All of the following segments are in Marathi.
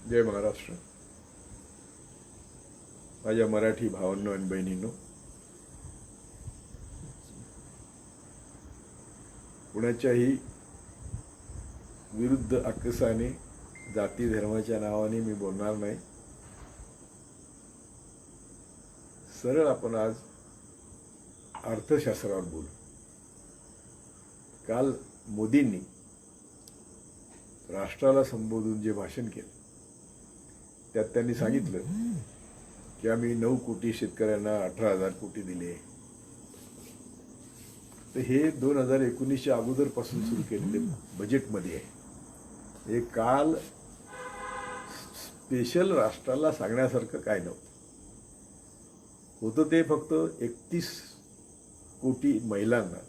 जय महाराष्ट्र. माझ्या मराठी भावांनो आणि बहिणींनो, कुणाच्याही विरुद्ध अक्कसाने जाती धर्माच्या नावाने मी बोलणार नाही. सरळ आपण आज अर्थशास्त्रावर बोलू. काल मोदींनी राष्ट्राला संबोधून जे भाषण केलं त्यात त्यांनी सांगितलं की आम्ही 9 कोटी शेतकऱ्यांना 18,000 कोटी दिले. तर हे 2019च्या अगोदरपासून सुरू केलेले बजेटमध्ये आहे. हे काल स्पेशल राष्ट्राला सांगण्यासारखं काय नव्हतं. होतं ते फक्त 31 कोटी महिलांना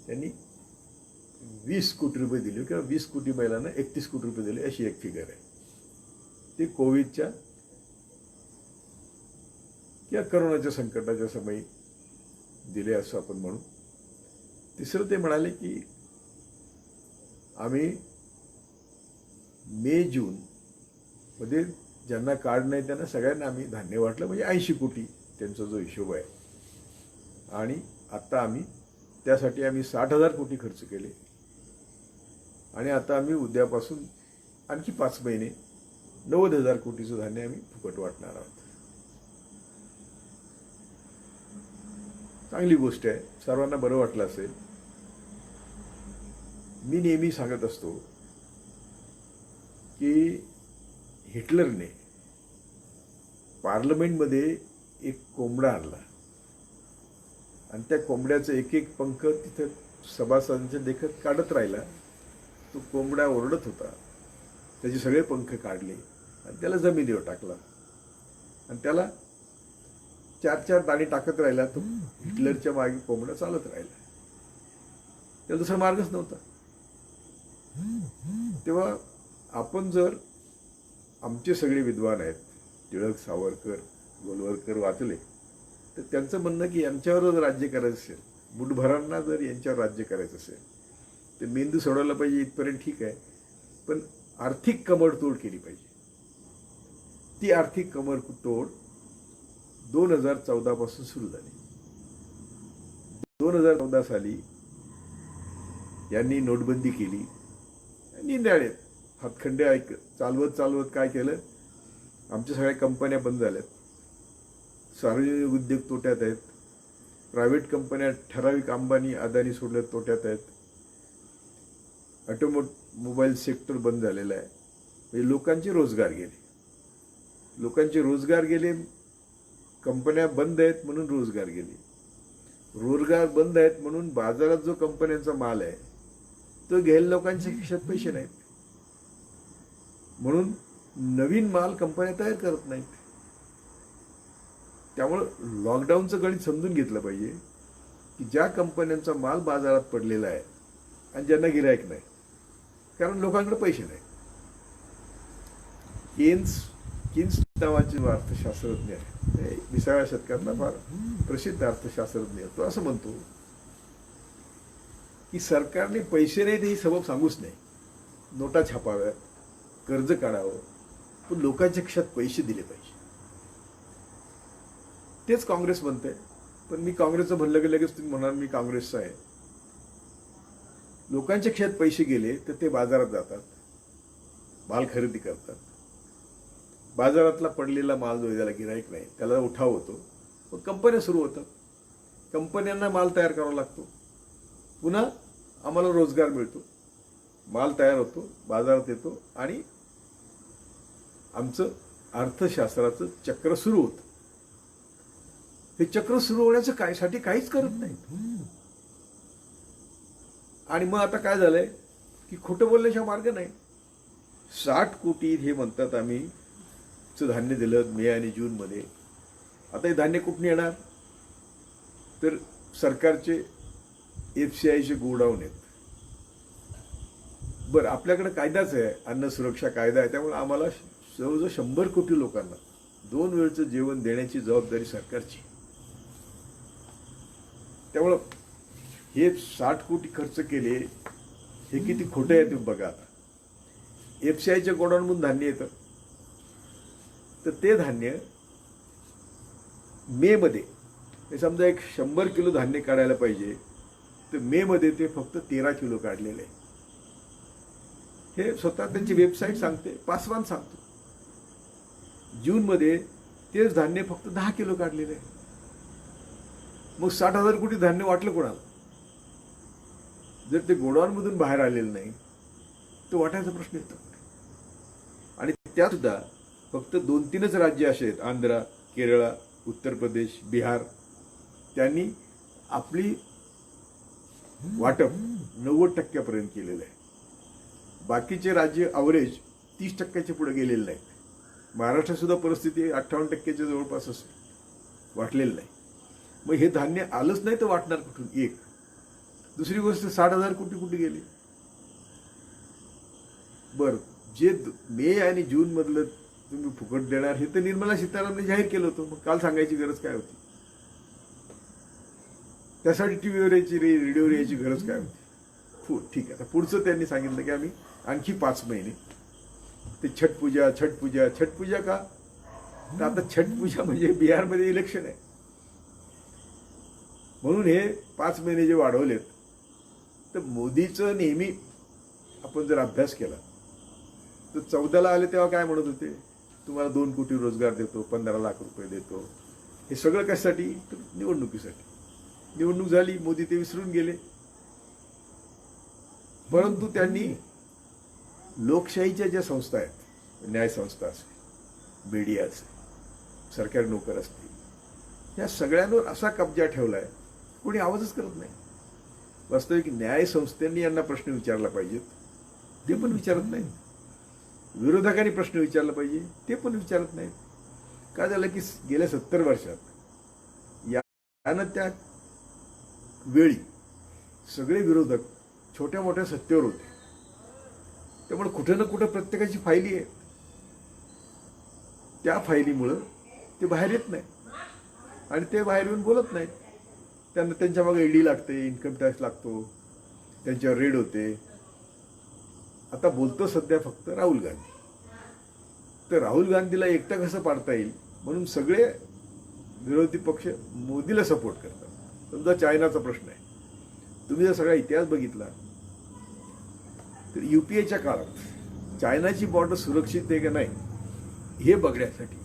त्यांनी 20 कोटी रुपये दिले किंवा 20 कोटी महिलांना 31 कोटी रुपये दिले अशी एक फिगर आहे. ते कोविडच्या किंवा करोनाच्या संकटाच्या समयी दिले असं आपण म्हणू. तिसरं ते म्हणाले की आम्ही मे जून मध्ये ज्यांना कार्ड नाही त्यांना सगळ्यांना आम्ही धान्य वाटलं, म्हणजे 80 कोटी त्यांचा जो हिशोब आहे. आणि आता त्यासाठी आम्ही 60,000 कोटी खर्च केले. आणि आता आम्ही उद्यापासून आणखी 5 महिने 90,000 कोटीचं धान्य आम्ही फुकट वाटणार आहोत. चांगली गोष्ट आहे, सर्वांना बरं वाटलं असेल. मी नेहमी सांगत असतो की हिटलरने पार्लमेंटमध्ये एक कोंबडा आणला आणि त्या कोंबड्याचं एक एक पंख तिथं सभासदांच्या देखत काढत राहिला. तो कोंबडा ओरडत होता. त्याचे सगळे पंख काढले आणि त्याला जमिनीवर टाकला आणि त्याला 4-4 दाणे टाकत राहिला. तो हिटलरच्या मागे कोंबडा चालत राहिला. त्याला दुसरा मार्गच नव्हता. तेव्हा आपण जर आमचे सगळे विद्वान आहेत, टिळक, सावरकर, गोलवलकर वाचले, तर त्यांचं म्हणणं की यांच्यावर जर राज्य करायचं असेल, बुटभरांना जर यांच्यावर राज्य करायचं असेल तर मेंदू सोडवला पाहिजे इथपर्यंत ठीक आहे, पण आर्थिक कमरतोड केली पाहिजे. ती आर्थिक कमरतोड 2014 पासून सुरू झाली. 2014 साली यांनी नोटबंदी केली. निंदाळे हातखंडे चालवत काय केलं, आमच्या सगळ्या कंपन्या बंद झाल्यात, सार्वजनिक उद्योग तोट्यात आहेत, प्रायव्हेट कंपन्या ठराविक अंबानी अदानी सोडल्या तोट्यात आहेत, ऑटोमोबाईल सेक्टर बंद झालेलं आहे. म्हणजे लोकांचे रोजगार गेले. कंपन्या बंद आहेत म्हणून रोजगार गेले. रोजगार बंद आहेत म्हणून बाजारात जो कंपन्यांचा माल आहे तो घ्यायला लोकांच्या खिशात पैसे नाहीत. म्हणून नवीन माल कंपन्या तयार करत नाहीत. त्यामुळं लॉकडाऊनचं गणित समजून घेतलं पाहिजे की ज्या कंपन्यांचा माल बाजारात पडलेला आहे आणि ज्यांना गिरायक नाही, कारण लोकांकडे पैसे नाही. किन्स नावाचे अर्थशास्त्रज्ञ आहे, 20व्या शतकातला फार प्रसिद्ध अर्थशास्त्रज्ञ. तो असं म्हणतो की सरकारने पैसे नाही ही सबब सांगूच नाही. नोटा छापाव्यात, कर्ज काढावं, पण लोकांच्या खिशात पैसे दिले पाहिजे. तेच काँग्रेस म्हणते. पण मी काँग्रेसचं म्हणलं की लगेच तुम्ही म्हणाल मी काँग्रेसचा आहे. लोकांच्या खिशात पैसे गेले तर ते बाजारात जातात, माल खरेदी करतात. बाजारातला पडलेला माल जो ज्याला गिराईक नाही त्याला उठाव होतो, मग कंपन्या सुरू होतात. कंपन्यांना माल तयार करावा लागतो, पुन्हा आम्हाला रोजगार मिळतो, माल तयार होतो, बाजारात येतो आणि आमचं अर्थशास्त्राचं चक्र सुरू होतं. हे चक्र सुरू होण्याचं साठी काहीच करत नाही. आणि मग आता काय झालंय की खोटं बोलण्याचा मार्ग नाही. 60 कोटी हे म्हणतात आम्ही धान्य दिलं मे आणि जून मध्ये. आता हे धान्य कुठून येणार, तर सरकारचे FCIचे गोडाऊन आहेत. बरं, आपल्याकडे कायदाच आहे, अन्न सुरक्षा कायदा आहे. त्यामुळे आम्हाला जवळजवळ 100 कोटी लोकांना 2 वेळचं जेवण देण्याची जबाबदारी सरकारची. त्यामुळं हे 60 कोटी खर्च केले हे किती खोटे आहे ते बघा. आता FCIच्या गोडाऊनमधून धान्य येतं. तर ते धान्य मेमध्ये, हे समजा एक 100 किलो धान्य काढायला पाहिजे, तर मेमध्ये ते फक्त 13 किलो काढलेले आहे. हे स्वतः त्यांची वेबसाईट सांगते, पासवान सांगतो. जूनमध्ये तेच धान्य फक्त 10 किलो काढलेले आहे. मग 60,000 कोटी धान्य वाटलं कोणाला? जर ते गोडाऊनमधून बाहेर आलेलं नाही तर वाटायचा प्रश्न येतो. आणि त्यात सुद्धा फक्त 2-3च राज्य असे आहेत, आंध्र, केरळ, उत्तर प्रदेश, बिहार, त्यांनी आपली वाटप 90% केलेलं आहे. बाकीचे राज्य अवरेज 30% पुढे गेलेले नाहीत. महाराष्ट्रात सुद्धा परिस्थिती 58% जवळपास असेल, वाटलेलं नाही. मग हे धान्य आलंच नाही तर वाटणार कुठून? एक. दुसरी गोष्ट, 60,000 कोटी कुठे गेले? बरं, जे मे आणि जून मधलं तुम्ही फुकट देणार हे तर निर्मला सीतारामने जाहीर केलं होतं. मग काल सांगायची गरज काय होती? त्यासाठी टीव्हीवर यायची, रेडिओवर यायची गरज काय होती? ठीक आहे. आता पुढचं त्यांनी सांगितलं की आम्ही आणखी 5 महिने ते छठपूजा का? तर आता छठपूजा म्हणजे बिहारमध्ये इलेक्शन आहे, म्हणून हे 5 महिने जे वाढवलेत. तर मोदीचं नेहमी आपण जर अभ्यास केला तर 14ला आले तेव्हा काय म्हणत होते? तुम्हाला 2 कोटी रोजगार देतो, 15 लाख रुपये देतो. हे सगळं कशासाठी? तर निवडणुकीसाठी. निवडणूक झाली, मोदी ते विसरून गेले. परंतु त्यांनी लोकशाहीच्या ज्या संस्था आहेत, न्यायसंस्था असेल, मीडिया असेल, सरकारी नोकर असतील, या सगळ्यांवर असा कब्जा ठेवलाय, कोणी आवाजच करत नाही. वास्तविक न्यायसंस्थांनी यांना प्रश्न विचारला पाहिजेत, ते पण विचारत नाहीत. विरोधकांनी प्रश्न विचारला पाहिजे, ते पण विचारत नाहीत. काय झालं की गेल्या 70 वर्षात यानं त्या वेळी सगळे विरोधक छोट्या मोठ्या सत्तेवर होते. त्यामुळे कुठे ना कुठे प्रत्येकाची फायली आहे. त्या फायलीमुळं ते बाहेर येत नाही आणि ते बाहेर येऊन बोलत नाहीत. त्यांना त्यांच्या मागे ईडी लागते, इन्कम टॅक्स लागतो, त्यांच्यावर रेड होते. आता बोलतो सध्या फक्त राहुल गांधी. तर राहुल गांधीला एकटा कसं पाडता येईल म्हणून सगळे विरोधी पक्ष मोदीला सपोर्ट करतात. समजा चायनाचा प्रश्न आहे, तुम्ही जर सगळा इतिहास बघितला तर UPAच्या काळात चायनाची बॉर्डर सुरक्षित आहे का नाही हे बघण्यासाठी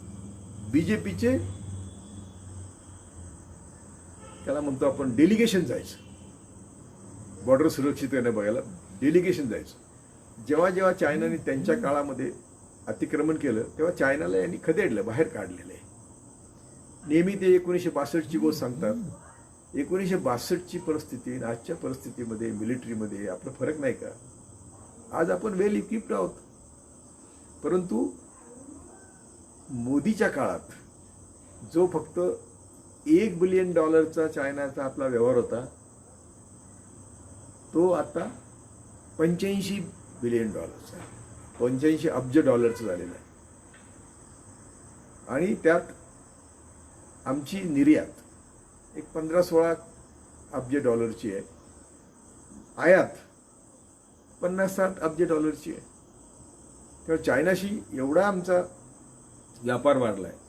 BJPचे, त्याला म्हणतो आपण डेलिगेशन जायचं, बॉर्डर सुरक्षित आहे ना बघायला डेलिगेशन जायचं. जेव्हा जेव्हा चायनाने त्यांच्या काळामध्ये अतिक्रमण केलं तेव्हा चायनाला यांनी खदेडलं, बाहेर काढलेलं आहे. नेहमी ते 1962ची गोष्ट सांगतात. 1962ची परिस्थिती आजच्या परिस्थितीमध्ये मिलिटरीमध्ये आपला फरक नाही का? आज आपण वेल इक्विप्ड आहोत. परंतु मोदीच्या काळात जो फक्त $1 बिलियन चायनाचा आपला व्यवहार होता, तो आता $85 बिलियन 85 अब्ज डॉलरचा झालेला आहे. आणि त्यात आमची निर्यात एक 15-16 अब्ज डॉलरची आहे, आयात 50-60 अब्ज डॉलरची आहे. तेव्हा चायनाशी एवढा आमचा व्यापार वाढला आहे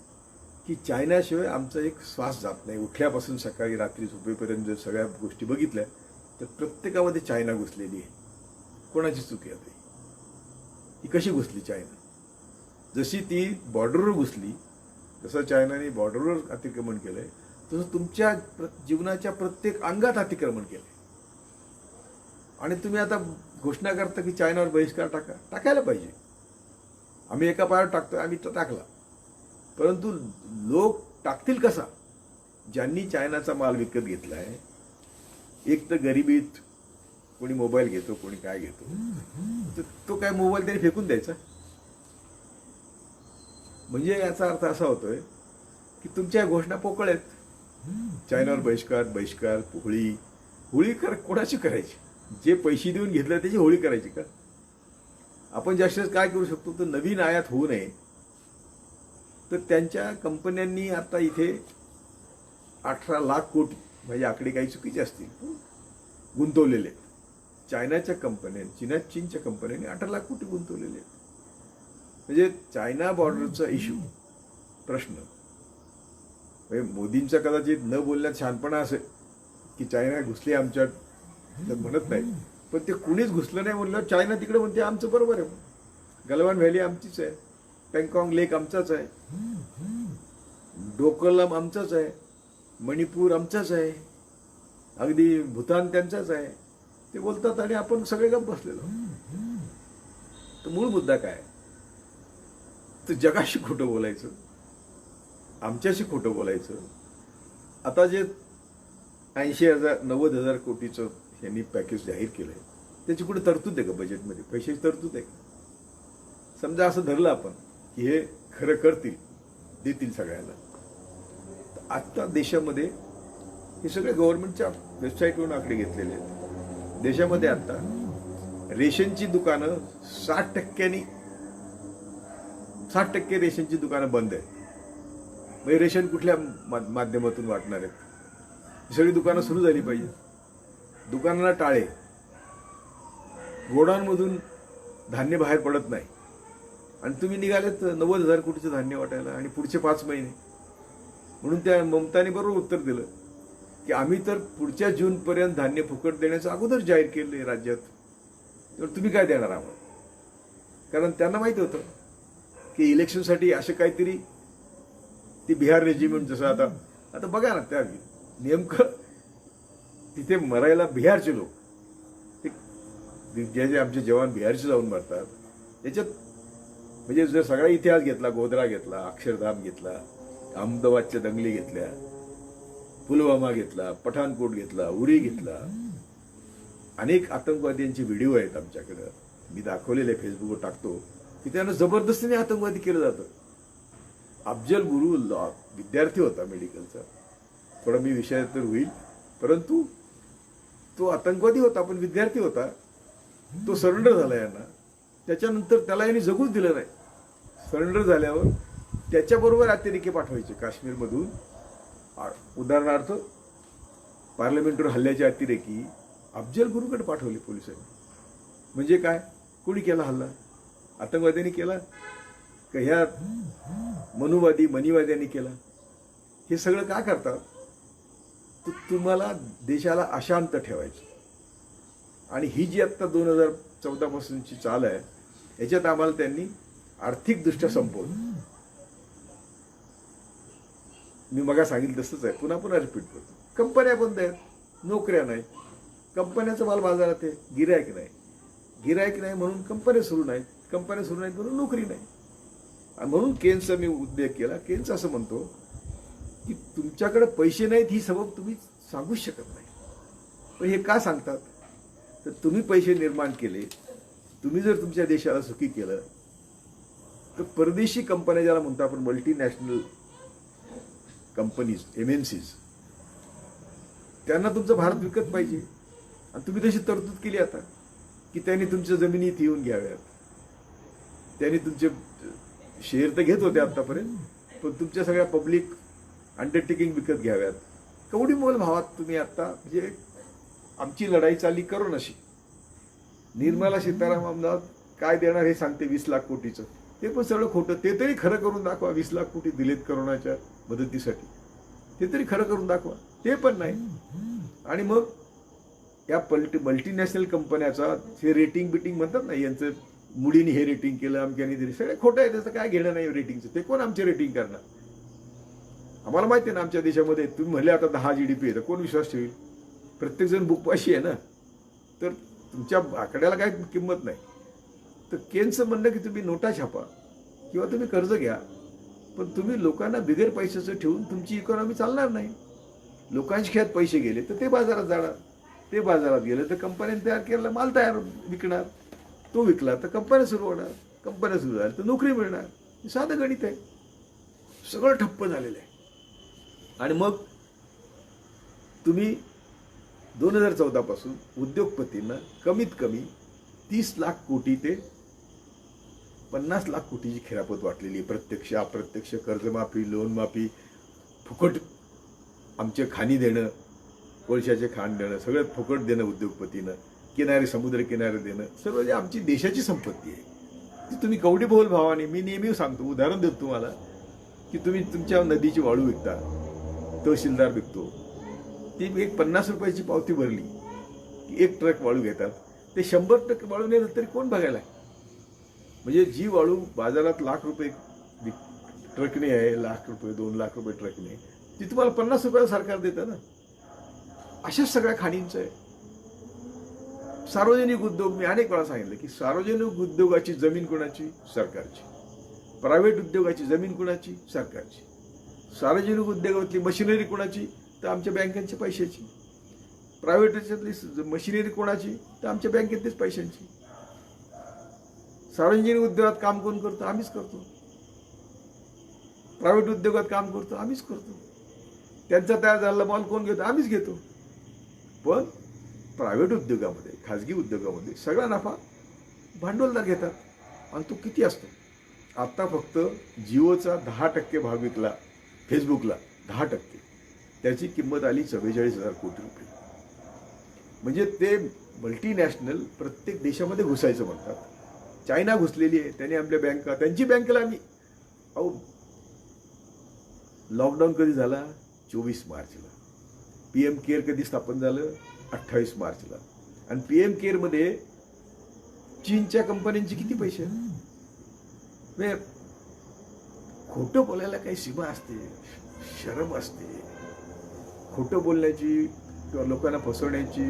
की चायनाशिवाय आमचा एक श्वास जात नाही. उठल्यापासून सकाळी रात्री झोपेपर्यंत जर सगळ्या गोष्टी बघितल्या तर प्रत्येकामध्ये चायना घुसलेली आहे. कोणाची चूक आहे? ही कशी घुसली चायना? जशी ती बॉर्डरवर घुसली, जसं चायनाने बॉर्डरवर अतिक्रमण केलंय, तसं तुमच्या जीवनाच्या प्रत्येक अंगात अतिक्रमण केलंय. आणि तुम्ही आता घोषणा करता की चायनावर बहिष्कार टाकायला पाहिजे. आम्ही एका पायावर टाकतोय, आम्ही तो टाकला. परंतु लोक टाकतील कसा? ज्यांनी चायनाचा माल विकत घेतलाय. एक तर गरिबीत कोणी मोबाईल घेतो, कोणी काय घेतो, तर तो काय मोबाईल त्याने फेकून द्यायचा. म्हणजे याचा अर्थ असा होतोय की तुमच्या घोषणा पोकळ आहेत. चायनावर बहिष्कार, होळी कोणाची करायची? जे पैसे देऊन घेतले त्याची होळी करायची का? आपण जास्तीत काय करू शकतो तर नवीन आयात होऊ नये तर त्यांच्या कंपन्यांनी आता इथे 18 लाख कोटी, म्हणजे आकडे काही चुकीचे असतील, गुंतवलेले. चायनाच्या कंपन्यांनी, चीनच्या कंपन्यांनी 18 लाख कोटी गुंतवलेले आहेत. म्हणजे चायना बॉर्डरचा इश्यू प्रश्न म्हणजे मोदींचा कदाचित न बोलण्यात शहाणपणा असेल की चायना घुसली आमच्यात, तर म्हणत नाही, पण ते कुणीच घुसलं नाही म्हणलं. चायना तिकडे म्हणते आमचं बरोबर आहे, गलवान व्हॅली आमचीच आहे, पँकॉंग लेक आमचाच आहे, डोकलाम आमचाच आहे, मणिपूर आमचाच आहे, अगदी भूतान त्यांचाच आहे. ते बोलतात आणि आपण सगळे गप्प बसलेलो. तर मूळ मुद्दा काय, तर जगाशी खोटं बोलायचं, आमच्याशी खोटं बोलायचं. आता जे 80,000 90,000 कोटीचं यांनी पॅकेज जाहीर केलंय, त्याची कुठे तरतूद आहे का बजेटमध्ये? पैशाची तरतूद आहे का? समजा असं धरलं आपण की हे खरं करतील, देतील सगळ्यांना. आता देशामध्ये हे सगळे गव्हर्नमेंटच्या वेबसाईटवरून आकडे घेतलेले आहेत. देशामध्ये आता रेशनची दुकानं 60% रेशनची दुकानं बंद आहेत. म्हणजे रेशन कुठल्या माध्यमातून वाटणार आहेत? सगळी दुकानं सुरू झाली पाहिजे. दुकानाला टाळे, गोडाऊनमधून धान्य बाहेर पडत नाही आणि तुम्ही निघालेत 90,000 कोटीचं धान्य वाटायला आणि पुढचे 5 महिने. म्हणून त्या ममताने बरोबर उत्तर दिलं की आम्ही तर पुढच्या जूनपर्यंत धान्य फुकट देण्याचं अगोदर जाहीर केलंय राज्यात, तर तुम्ही काय देणार आम्हाला? कारण त्यांना माहिती होतं की इलेक्शनसाठी असे काहीतरी ती बिहार रेजिमेंट, जसं आता बघा ना, त्या नेमकं तिथे मरायला बिहारचे लोक, जे आमचे जवान बिहारचे जाऊन मरतात, त्याच्यात म्हणजे जर सगळा इतिहास घेतला, गोधरा घेतला, अक्षरधाम घेतला, अहमदाबादच्या दंगली घेतल्या, पुलवामा घेतला, पठाणकोट घेतला, उरी घेतला, अनेक आतंकवाद्यांचे व्हिडिओ आहेत आमच्याकडं, मी दाखवलेले फेसबुकवर टाकतो, की त्यांना जबरदस्तीने आतंकवादी केलं जातं. अफजल गुरु विद्यार्थी होता मेडिकलचा, थोडा मी विषयात तर होईल, परंतु तो आतंकवादी होता पण विद्यार्थी होता. तो सरेंडर झाला यांना, त्याच्यानंतर त्याला यांनी जगूच दिलं नाही. सरेंडर झाल्यावर त्याच्याबरोबर अतिरेकी पाठवायचे काश्मीरमधून. उदाहरणार्थ पार्लमेंटवर हल्ल्याचे अतिरेकी अफजल गुरुकडे पाठवले पोलिसांनी. म्हणजे काय, कोणी केला हल्ला? आतंकवाद्यांनी केला का ह्या मनीवाद्यांनी केला? हे सगळं का करतात? तर तुम्हाला देशाला अशांत ठेवायचं. आणि ही जी आत्ता 2014 पासूनची चाल आहे, याच्यात आम्हाला त्यांनी आर्थिकदृष्ट्या संपवलं. मी मगा सांगितलं तसंच आहे, पुन्हा पुन्हा रिपीट करतो. कंपन्या बंद आहेत, नोकऱ्या नाहीत, कंपन्याचा माल बाजारात आहे, गिरायक नाही म्हणून कंपन्या सुरू नाहीत, कंपन्या सुरू नाहीत म्हणून नोकरी नाही. आणि म्हणून केन्सचा मी उल्लेख केला. केन्स असं म्हणतो की तुमच्याकडे पैसे नाहीत ही सबब तुम्ही सांगूच शकत नाही. पण हे का सांगतात? तर तुम्ही पैसे निर्माण केले, तुम्ही जर तुमच्या देशाला सुखी केलं, तर परदेशी कंपन्या ज्याला म्हणतो आपण मल्टीनॅशनल कंपनीज, MNCs, त्यांना तुमचं भारत विकत पाहिजे. आणि तुम्ही तशी तरतूद केली आता की त्यांनी तुमच्या जमिनी इथे येऊन घ्याव्यात, त्यांनी तुमचे शेअर तर घेत होते आतापर्यंत, पण तुमच्या सगळ्या पब्लिक अंडरटेकिंग विकत घ्याव्यात. केवढी मोल भावात तुम्ही आता, म्हणजे आमची लढाई चालली करोनाशी. निर्मला सीतारामन काय देणार हे सांगते 20 लाख कोटीचं, ते पण सगळं खोटं. ते तरी खरं करून दाखवा. 20 लाख कोटी दिलेत करोनाच्या मदतीसाठी, ते तरी खरं करून दाखवा. ते पण नाही. आणि मग या मल्टीनॅशनल कंपन्याचा हे रेटिंग बिटिंग म्हणतात ना, यांचं मुडीने हे रेटिंग केलं, अमक्याने दिली, सगळे खोटं आहे. त्याचं काय घेणं नाही रेटिंगचं. ते कोण आमचे रेटिंग करणार? आम्हाला माहिती आहे ना, आमच्या देशामध्ये तुम्ही म्हणले आता 10 GDP आहे, तर कोण विश्वास ठेवेल? प्रत्येकजण बुकपाशी आहे ना, तर तुमच्या आकड्याला काय किंमत नाही. तर केन्सचं म्हणणं की तुम्ही नोटा छापा किंवा तुम्ही कर्ज घ्या, पण तुम्ही लोकांना बिगर पैशाचं ठेवून तुमची इकॉनॉमी चालणार नाही. लोकांच्या खेळात पैसे गेले तर ते बाजारात जाणार, ते बाजारात गेले तर कंपन्यांनी तयार केलेला माल तयार विकणार, तो विकला तर कंपन्या सुरू होणार, कंपन्या सुरू झाल्या तर नोकरी मिळणार. हे साधं गणित आहे. सगळं ठप्प झालेलं आहे. आणि मग तुम्ही 2014 पासून उद्योगपतींना कमीत कमी 30 लाख कोटी ते 50 लाख कोटीची खेळापत वाटलेली आहे. प्रत्यक्ष अप्रत्यक्ष कर्जमाफी, लोन माफी, फुकट आमचे खाणी देणं, कोळशाचे खाण देणं, सगळं फुकट देणं उद्योगपतीनं, किनारे समुद्र किनारे देणं, सर्व जे आमची देशाची संपत्ती आहे ती तुम्ही कवडीबोल भावाने, मी नेहमी सांगतो, उदाहरण देतो तुम्हाला, की तुम्ही तुमच्या नदीची वाळू विकता, तहसीलदार विकतो, ती एक 50 रुपयाची पावती भरली की 1 ट्रक वाळू घेतात, ते 100 ट्रक वाळू नेतात तरी कोण बघायला? म्हणजे जी वाळू बाजारात लाख रुपये ट्रकने आहे, लाख रुपये 2 लाख रुपये ट्रकने, ती तुम्हाला 50 रुपयाला सरकार देतं ना. अशाच सगळ्या खाणींचं आहे. सार्वजनिक उद्योग, मी अनेक वेळा सांगितलं की सार्वजनिक उद्योगाची जमीन कोणाची? सरकारची. प्रायव्हेट उद्योगाची जमीन कोणाची? सरकारची. सार्वजनिक उद्योगातली मशिनरी कोणाची? तर आमच्या बँकांच्या पैशाची. प्रायव्हेट याच्यातली मशिनरी कोणाची? तर आमच्या बँकेतलीच पैशांची. सार्वजनिक उद्योगात काम कोण करतो? आम्हीच करतो. प्रायव्हेट उद्योगात काम करतो? आम्हीच करतो. त्यांचा तयार झालेला माल कोण घेतो? आम्हीच घेतो. पण प्रायव्हेट उद्योगामध्ये, खाजगी उद्योगामध्ये सगळा नफा भांडवलदार घेतात. आणि तो किती असतो? आता फक्त जिओचा 10% भाग विकला फेसबुकला, 10%. त्याची किंमत आली 44,000 कोटी रुपये. म्हणजे ते मल्टीनॅशनल प्रत्येक देशामध्ये घुसायचं म्हणतात. चायना घुसलेली आहे, त्याने आपल्या बँका, त्यांची बँकेला आम्ही, अहो लॉकडाऊन कधी झाला? 24 मार्चला. PM केअर कधी स्थापन झालं? 28 मार्चला. आणि PM केअरमध्ये चीनच्या कंपन्यांचे किती पैसे? खोटं बोलायला काही सीमा असते, शरम असते. खोटं बोलण्याची किंवा लोकांना फसवण्याची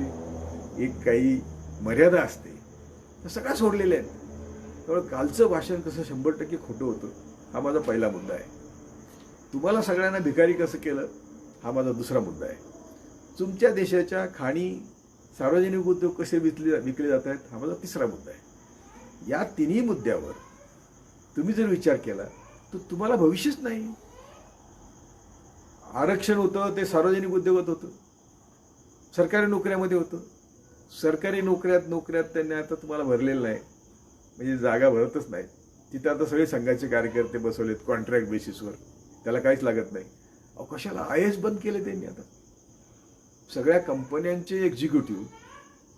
एक काही मर्यादा असते. तर सगळ्या सोडलेल्या आहेत. त्यामुळे कालचं भाषण कसं 100% खोटं होतं, हा माझा पहिला मुद्दा आहे. तुम्हाला सगळ्यांना भिकारी कसं केलं, हा माझा दुसरा मुद्दा आहे. तुमच्या देशाच्या खाणी, सार्वजनिक उद्योग कसे विकले जात आहेत, हा माझा तिसरा मुद्दा आहे. या तिन्ही मुद्द्यावर तुम्ही जर विचार केला तर तुम्हाला भविष्यच नाही. आरक्षण होतं ते सार्वजनिक उद्योगात होतं, सरकारी नोकऱ्यामध्ये होतं. सरकारी नोकऱ्यात त्यांनी आता तुम्हाला भरलेलं नाही, म्हणजे जागा भरतच नाही. तिथं आता सगळे संघाचे कार्यकर्ते बसवलेत कॉन्ट्रॅक्ट बेसिसवर, त्याला काहीच लागत नाही. अहो कशाला? IAS बंद केले त्यांनी. आता सगळ्या कंपन्यांचे एक्झिक्युटिव्ह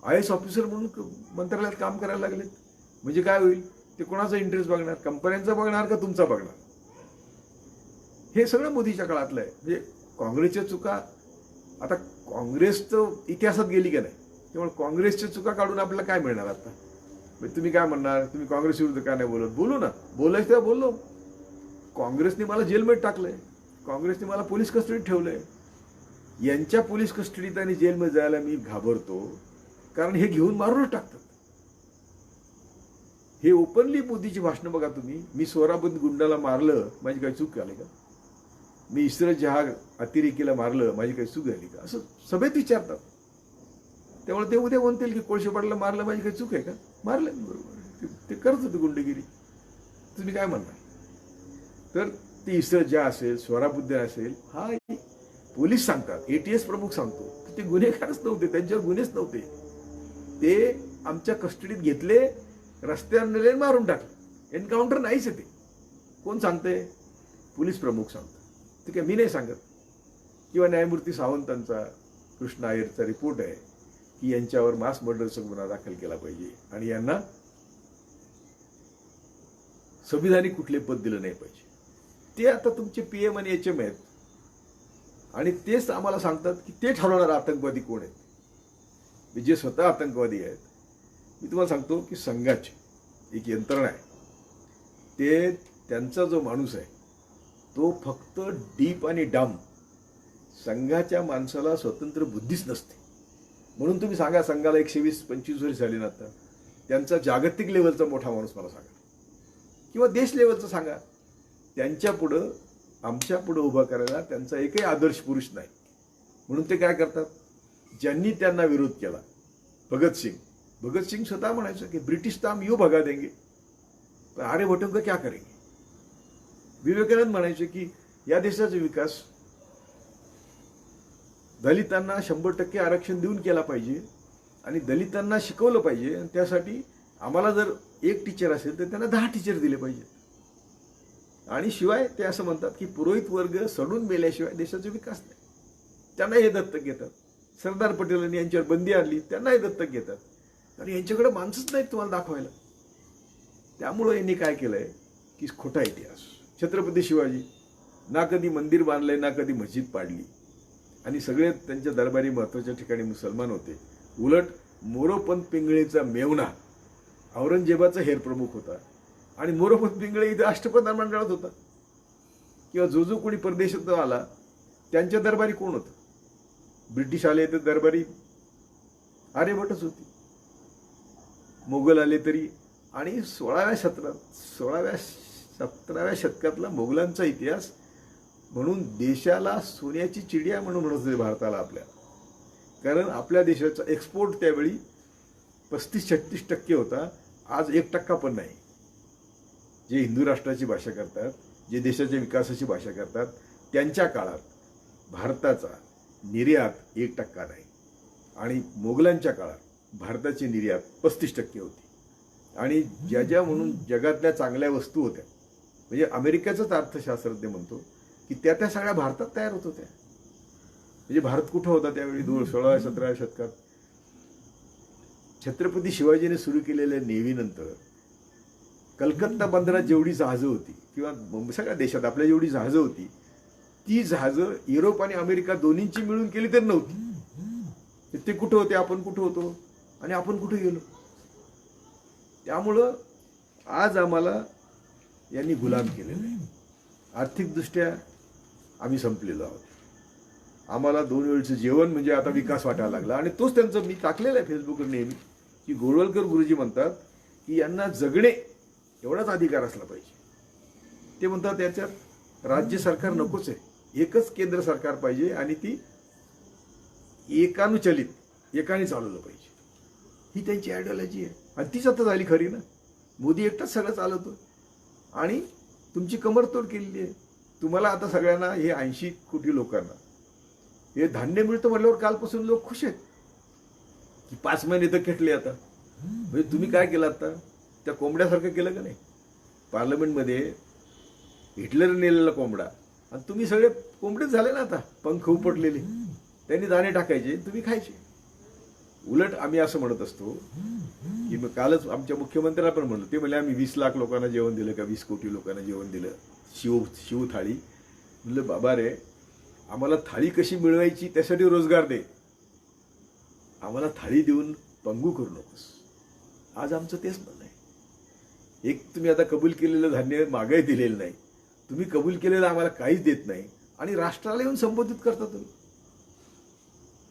IAS ऑफिसर म्हणून मंत्रालयात काम करायला लागलेत. म्हणजे काय होईल? ते कोणाचा इंटरेस्ट बघणार? कंपन्यांचा बघणार का तुमचा बघणार? हे सगळं मोदीच्या काळातलं आहे. म्हणजे काँग्रेसच्या चुका, आता काँग्रेस तर इतिहासात गेली का नाही, त्यामुळे काँग्रेसच्या चुका काढून आपल्याला काय मिळणार? आता तुम्ही काय म्हणणार? तुम्ही काँग्रेस विरुद्ध का नाही बोलत? बोलू ना, बोलायचं तेव्हा बोललो. काँग्रेसने मला जेलमध्ये टाकलंय, काँग्रेसने मला पोलीस कस्टडीत ठेवलंय. यांच्या पोलीस कस्टडीत आणि जेलमध्ये जायला मी घाबरतो, कारण हे घेऊन मारूनच टाकतात. हे ओपनली मोदीची भाषणं बघा तुम्ही. मी सोराबंद गुंडाला मारलं, माझी काही चूक झाली का? मी इस्रत जहाग अतिरेकीला मारलं, माझी काही चूक झाली का? असं सभेत विचारतात. त्यामुळे ते उद्या म्हणतील की कोळशे पाटला मारलं, माझी काही चूक आहे का? मारलं, बरोबर, ते करत होते गुंडगिरी. तुम्ही काय म्हणणार? तर ते इस्रत जहा असेल, सोराबुद्दीन असेल, हा पोलीस सांगतात, ATS प्रमुख सांगतो, ते गुन्हेगारच नव्हते, त्यांच्यावर गुन्हेच नव्हते. ते आमच्या कस्टडीत घेतले, रस्त्यावर नेले, मारून टाकले. एन्काउंटर नाहीच आहे. ते कोण सांगते? पोलीस प्रमुख सांगतात. ठीक आहे, मी नाही सांगत. किंवा न्यायमूर्ती सावंतांचा, कृष्णा अय्यरचा रिपोर्ट आहे की यांच्यावर मास मर्डरचा गुन्हा दाखल केला पाहिजे आणि यांना संविधानिक कुठले पद दिलं नाही पाहिजे. ते आता तुमचे PM आणि HM आहेत आणि तेच आम्हाला सांगतात की ते ठरवणारे आतंकवादी कोण आहेत. जे स्वतः आतंकवादी आहेत. मी तुम्हाला सांगतो की संघाची एक यंत्रणा आहे, ते त्यांचा जो माणूस आहे तो फक्त डीप आणि डाम. संघाच्या माणसाला स्वतंत्र बुद्धीच नसते. म्हणून तुम्ही सांगा, संघाला 120-125 वर्ष झाली ना, आता त्यांचा जागतिक लेवलचा मोठा माणूस मला सांगा, किंवा देश लेवलचा सांगा, त्यांच्या पुढं, आमच्या पुढं उभा करायला त्यांचा एकही आदर्श पुरुष नाही. म्हणून ते काय करतात? ज्यांनी त्यांना विरोध केला, भगत सिंग स्वतः म्हणायचं की ब्रिटिश तो हम यूं भगा देंगे, पण आर्यभट्टों का क्या करेंगे. विवेकानंद म्हणायचे की या देशाचा विकास दलितांना 100% आरक्षण देऊन केला पाहिजे आणि दलितांना शिकवलं पाहिजे. आणि त्यासाठी आम्हाला जर 1 टीचर असेल तर त्यांना 10 टीचर दिले पाहिजेत. आणि शिवाय ते असं म्हणतात की पुरोहित वर्ग सडून मेल्याशिवाय देशाचा विकास नाही. त्यांना हे दत्तक घेतात. सरदार पटेलांनी यांच्यावर बंदी आणली, त्यांना हे दत्तक घेतात. आणि यांच्याकडे माणसंच नाहीत तुम्हाला दाखवायला. त्यामुळं यांनी काय केलंय की खोटा इतिहास. छत्रपती शिवाजी ना कधी मंदिर बांधलंय ना कधी मस्जिद पाडली, आणि सगळे त्यांच्या दरबारी महत्वाच्या ठिकाणी मुसलमान होते. उलट मोरोपंत पिंगळेचा मेवणा औरंगजेबाचा हेरप्रमुख होता, आणि मोरोपंत पिंगळे इथे अष्टप्रधान मंडळात होता. किंवा जो जो कोणी परदेशात आला त्यांच्या दरबारी कोण होतं? ब्रिटिश आले तर दरबारी आर्यभटच होती. मोगल आले तरी. आणि 17व्या शतकातला मोगलांचा इतिहास म्हणून देशाला सोन्याची चिडिया म्हणून म्हणत होते भारताला आपल्या. कारण आपल्या देशाचा एक्सपोर्ट त्यावेळी 35-36% होता. आज 1% पण नाही. जे हिंदू राष्ट्राची भाषा करतात, जे देशाच्या विकासाची भाषा करतात, त्यांच्या काळात भारताचा निर्यात 1% नाही, आणि मोगलांच्या काळात भारताची निर्यात 35% होती. आणि ज्या म्हणून जगातल्या चांगल्या वस्तू होत्या, म्हणजे अमेरिकेचाच अर्थशास्त्रज्ञ म्हणतो की त्या सगळ्या भारतात तयार होत होत्या. म्हणजे भारत कुठं होता त्यावेळी? 16व्या-17व्या शतकात छत्रपती शिवाजीने सुरू केलेल्या नेव्हीनंतर कलकत्ता बंदरात जेवढी जहाजं होती, किंवा सगळ्या देशात आपल्या जेवढी जहाजं होती, ती जहाजं युरोप आणि अमेरिका दोन्हींची मिळून केली तर नव्हती. ते कुठं होते, आपण कुठं होतो, आणि आपण कुठे गेलो? त्यामुळं आज आम्हाला यांनी गुलाम केलेलं आहे. आर्थिकदृष्ट्या आम्ही संपलेलो आहोत. आम्हाला 2 वेळचं जेवण म्हणजे आता विकास वाटायला लागला. आणि तोच त्यांचं मी टाकलेलं आहे फेसबुकवर नेहमी, की गोळवलकर गुरुजी म्हणतात की यांना जगणे एवढाच अधिकार असला पाहिजे. ते म्हणतात याच्यात राज्य सरकार नकोच आहे, एकच केंद्र सरकार पाहिजे, आणि ती एकाने चालवलं पाहिजे. ही त्यांची आयडिओलॉजी आहे, आणि तीच आता झाली खरी ना. मोदी एकटाच सगळं चालवतो आणि तुमची कमरतोड केलेली आहे. तुम्हाला आता सगळ्यांना हे 80 कोटी लोकांना हे धान्य मिळतं म्हटल्यावर कालपासून लोक खुश आहेत की 5 महिने तर खेटले आता. म्हणजे तुम्ही काय केलं आता? त्या कोंबड्यासारखं केलं का नाही? पार्लमेंटमध्ये हिटलर नेलेला कोंबडा, आणि तुम्ही सगळे कोंबडेच झाले ना आता, पंख उपटलेले. त्यांनी दाणे टाकायचे, तुम्ही खायचे. उलट आम्ही असं म्हणत असतो की मग कालच आमच्या मुख्यमंत्र्याला पण म्हणलं, ते म्हणजे आम्ही 20 लाख लोकांना जेवण दिलं का 20 कोटी लोकांना जेवण दिलं, शिव थाळी. म्हणलं बाबा रे, आम्हाला थाळी कशी मिळवायची त्यासाठी रोजगार दे, आम्हाला थाळी देऊन पंगू करू नकोस. आज आमचं तेच म्हणणं आहे. एक तुम्ही आता कबूल केलेलं धान्य मागे दिलेलं नाही, तुम्ही कबूल केलेलं आम्हाला काहीच देत नाही, आणि राष्ट्राला येऊन संबोधित करता तुम्ही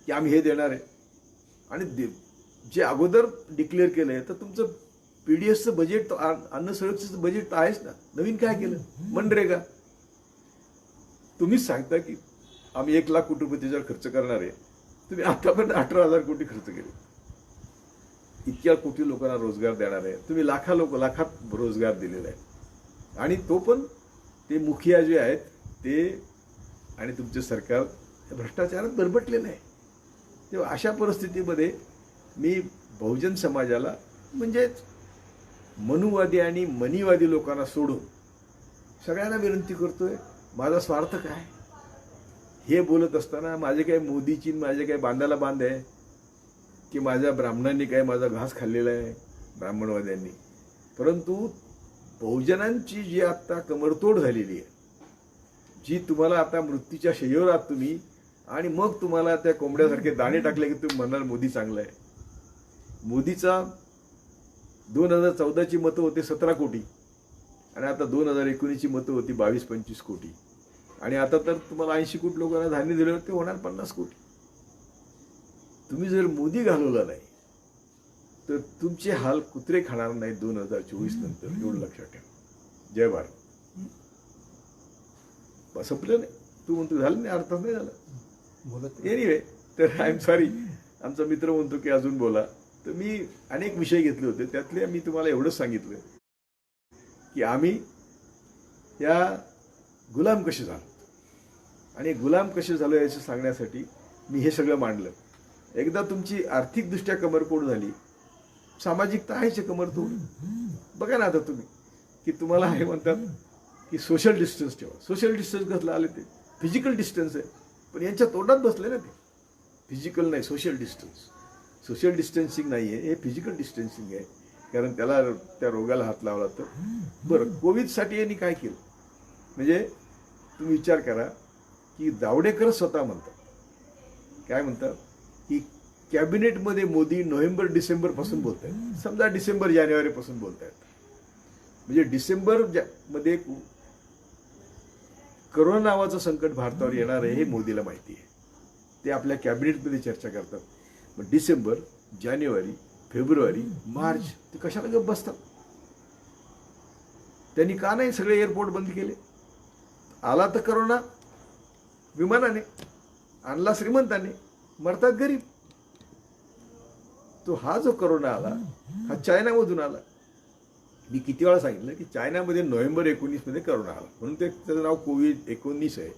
की आम्ही हे देणार आहे. आणि जे अगोदर डिक्लेअर केलंय तर तुमचं पीडीएसचं बजेट, अन्न सुरक्षेचं बजेट आहेच ना. नवीन काय केलं? मनरेगा. तुम्हीच सांगता की आम्ही 1 लाख कोटी रुपये त्याच्यावर खर्च करणार आहे. तुम्ही आतापर्यंत 18,000 कोटी खर्च केले. इतक्या कोटी लोकांना रोजगार देणार आहे तुम्ही. लाखात रोजगार दिलेला आहे, आणि तो पण ते मुखिया जे आहेत ते आणि तुमचे सरकार भ्रष्टाचारात बरबटलेलं आहे. तेव्हा अशा परिस्थितीमध्ये मी बहुजन समाजाला, म्हणजे मनुवादी आणि मनीवादी लोकांना सोडून सगळ्यांना विनंती करतोय, माझा स्वार्थ काय? हे बोलत असताना माझे काय मोदीची, माझे काय बांधाला बांध आहे की माझ्या ब्राह्मणांनी काय माझा घास खाल्लेला आहे ब्राह्मणवाद्यांनी. परंतु बहुजनांची जी आता कमरतोड झालेली आहे, जी तुम्हाला आता मृत्यूच्या शय्येवर आहात तुम्ही, आणि मग तुम्हाला त्या कोंबड्यासारखे दाणे टाकले की तुम्ही म्हणाल मोदी चांगला आहे. मोदीचा 2014ची मतं होते 17 कोटी, आणि आता 2019ची मतं होती 22-25 कोटी, आणि आता तर तुम्हाला 80 कोटी लोकांना धान्य दिल्यावर ते होणार 50 कोटी. तुम्ही जर मोदी घालवला नाही तर तुमचे हाल कुत्रे खाणार नाही 2024 नंतर, एवढं लक्षात ठेवा. जय भारत. संपलं नाही. तू म्हणतो झालं नाही, अर्थात नाही झालं बोलत. एनिवे, तर आय एम सॉरी. आमचा मित्र म्हणतो की अजून बोला. तर मी अनेक विषय घेतले होते, त्यातले मी तुम्हाला एवढंच सांगितलं की आम्ही या गुलाम कसे झालो, आणि गुलाम कसे झालो याचं सांगण्यासाठी मी हे सगळं मांडलं. एकदा तुमची आर्थिकदृष्ट्या कमरतोड झाली, सामाजिकता आहेच कमरतोड. बघा ना आता तुम्ही की तुम्हाला हे म्हणतात की सोशल डिस्टन्स ठेवा. सोशल डिस्टन्स कसलं आले? ते फिजिकल डिस्टन्स आहे, पण यांच्या तोंडात बसले ना ते. फिजिकल नाही, सोशल डिस्टन्स. सोशल डिस्टन्सिंग नाही आहे, हे फिजिकल डिस्टन्सिंग आहे. कारण त्याला त्या रोगाला हात लावला तर. बरं, कोविडसाठी यांनी काय केलं? म्हणजे तुम्ही विचार करा की जावडेकर स्वतः म्हणतात, काय म्हणतात की कॅबिनेटमध्ये मोदी नोव्हेंबर डिसेंबर पासून बोलत आहेत, समजा डिसेंबर जानेवारी पासून बोलत आहेत. म्हणजे डिसेंबर मध्ये करोना नावाचं संकट भारतावर येणार आहे हे मोदीला माहिती आहे. ते आपल्या कॅबिनेटमध्ये चर्चा करतात. मग डिसेंबर, जानेवारी, फेब्रुवारी, मार्च ते कशाला गप्प बसतात? त्यांनी का नाही सगळे एअरपोर्ट बंद केले? आला तर करोना विमानाने, आणला श्रीमंताने, मरतात गरीब. तो हा जो करोना आला हा चायनामधून आला. मी किती वेळा सांगितलं की चायनामध्ये नोव्हेंबर 19 मध्ये करोना आला, म्हणून त्याचं नाव कोविड-19 आहे.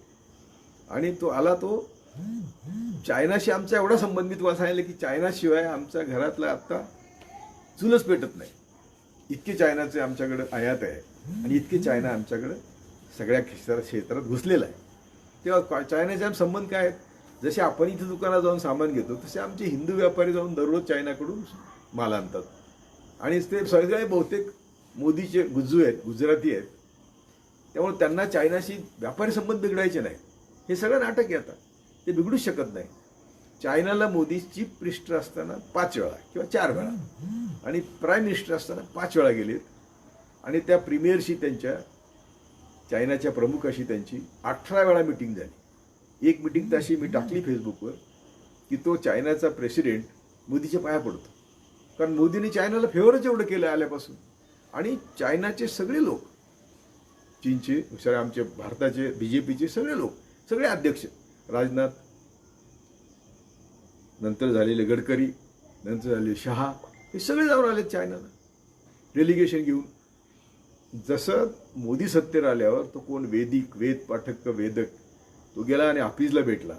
आणि तो आला, तो चायनाशी आमचा एवढा संबंधित, तुम्हाला सांगितलं की चायनाशिवाय आमच्या घरातला आता चुलच पेटत नाही. इतके चायनाचे आमच्याकडे आयात आहे आणि इतके चायना आमच्याकडे सगळ्या क्षेत्रात घुसलेला आहे. तेव्हा चायनाचे संबंध काय आहेत? जसे आपण इथे दुकानात जाऊन सामान घेतो तसे आमचे हिंदू व्यापारी जाऊन दररोज चायनाकडून माल आणतात. आणि ते सगळे बहुतेक मोदीचे गुज्जू आहेत, गुजराती आहेत. त्यामुळे त्यांना चायनाशी व्यापारी संबंध बिघडायचे नाही. हे सगळं नाटक आहे. आता ते बिघडूच शकत नाही. चायनाला मोदी चीफ मिनिस्टर असताना 5 वेळा किंवा 4 वेळा आणि प्राईम मिनिस्टर असताना 5 वेळा गेलेत. आणि त्या प्रीमियरशी, त्यांच्या चायनाच्या प्रमुखाशी त्यांची 18 वेळा मिटिंग झाली. एक मिटिंग तशी मी टाकली फेसबुकवर की तो चायनाचा प्रेसिडेंट मोदीच्या पाया पडतो. कारण मोदीने चायनाला फेवरच एवढं केलं आल्यापासून. आणि चायनाचे सगळे लोक, चीनचे, सगळे आमचे भारताचे बीजेपीचे सगळे लोक, सगळे अध्यक्ष, राजनाथ, नंतर झालेले गडकरी, नंतर झालेले शहा, हे सगळे जाऊन आले चायनाला डेलिगेशन घेऊन. जसं मोदी सत्तेवर आल्यावर तो कोण वेदिक, वेद पाठक, वेदक, तो गेला आणि हाफिजला भेटला.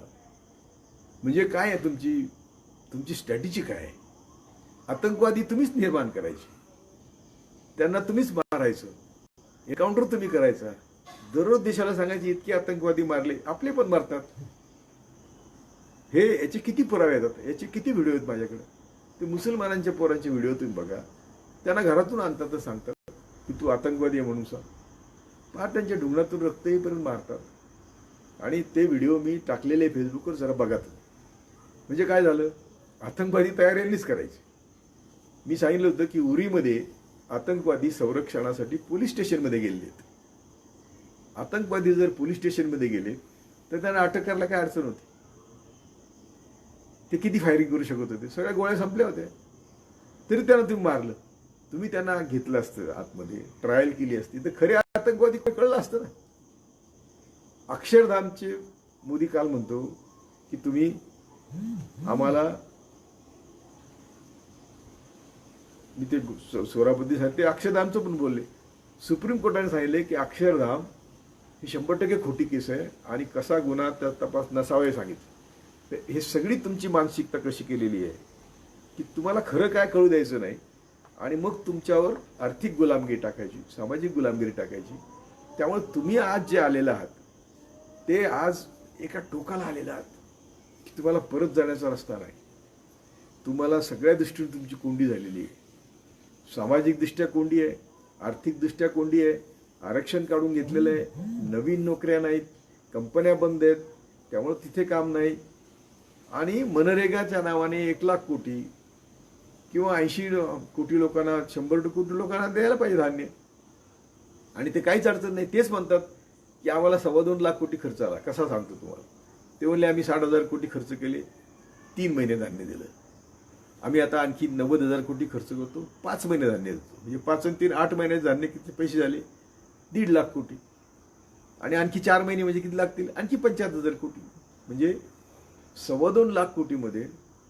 म्हणजे काय आहे तुमची स्ट्रॅटेजी काय आहे? आतंकवादी तुम्हीच निर्माण करायचे, त्यांना तुम्हीच मारायचं, एन्काउंटर तुम्ही करायचा. दररोज देशाला सांगायचे इतके आतंकवादी मारले, आपले पण मारतात. हे याचे किती पुरावे येतात, याचे किती व्हिडिओ आहेत माझ्याकडे. ते मुसलमानांच्या पोरांचे व्हिडिओ तुम्ही बघा. त्यांना घरातून आणतात तर सांगतात की तू आतंकवादी आहे म्हणून सांग. फार त्यांच्या ढुंगणातून रक्त येईपर्यंत मारतात. आणि ते व्हिडिओ मी टाकलेले फेसबुकवर, जरा बघा तुम्ही. म्हणजे काय झालं? आतंकवादी तयारीनेच करायचे. मी सांगितलं होतं की उरीमध्ये आतंकवादी संरक्षणासाठी पोलीस स्टेशनमध्ये गेलेले आहेत. आतंकवादी जर पोलीस स्टेशनमध्ये गेले तर त्यांना अटक करायला काय अडचण होती? ते किती फायरिंग करू शकत होते? सगळ्या गोळ्या संपल्या होत्या. तरी त्यांना तुम्ही मारलं. तुम्ही त्यांना घेतलं असतं आतमध्ये, ट्रायल केली असती तर खरे आतंकवादी कळलं असतं ना. अक्षरधामचे मोदी काल म्हणतो की तुम्ही आम्हाला, मी ते सोराबुद्दी साहेब ते अक्षरधामचं पण बोलले. सुप्रीम कोर्टाने सांगितले की अक्षरधाम ही 100% खोटी केस आहे आणि कसा गुन्हा त्या तपास नसावा हे सांगितलं. हे सगळी तुमची मानसिकता कशी केलेली आहे की तुम्हाला खरं काय कळू द्यायचं नाही आणि मग तुमच्यावर आर्थिक गुलामगिरी टाकायची, सामाजिक गुलामगिरी टाकायची. त्यामुळे तुम्ही आज जे आलेला आहात ते आज एका टोकाला आलेला आहात की तुम्हाला परत जाण्याचा रस्ता नाही. तुम्हाला सगळ्या दृष्टीने तुमची कोंडी झालेली आहे. सामाजिकदृष्ट्या कोंडी आहे, आर्थिकदृष्ट्या कोंडी आहे, आरक्षण काढून घेतलेलं आहे, नवीन नोकऱ्या नाहीत, कंपन्या बंद आहेत, त्यामुळे तिथे काम नाही. आणि मनरेगाच्या नावाने 1,00,000 कोटी किंवा 80 कोटी लोकांना, 100 कोटी लोकांना द्यायला पाहिजे धान्य. आणि ते काहीच अडचण नाही. तेच म्हणतात की आम्हाला 2.25 लाख कोटी खर्च आला. कसा सांगतो तुम्हाला? ते म्हणले आम्ही 60,000 कोटी खर्च केले, 3 महिने धान्य दिलं. आम्ही आता आणखी 90,000 कोटी खर्च करतो, 5 महिने धान्य देतो. म्हणजे 5 आणि 3 8 महिन्याचे धान्य किती पैसे झाले? 1.5 लाख कोटी. आणि आणखी 4 महिने म्हणजे किती लागतील? आणखी 75,000 कोटी. म्हणजे 2.25 लाख कोटीमध्ये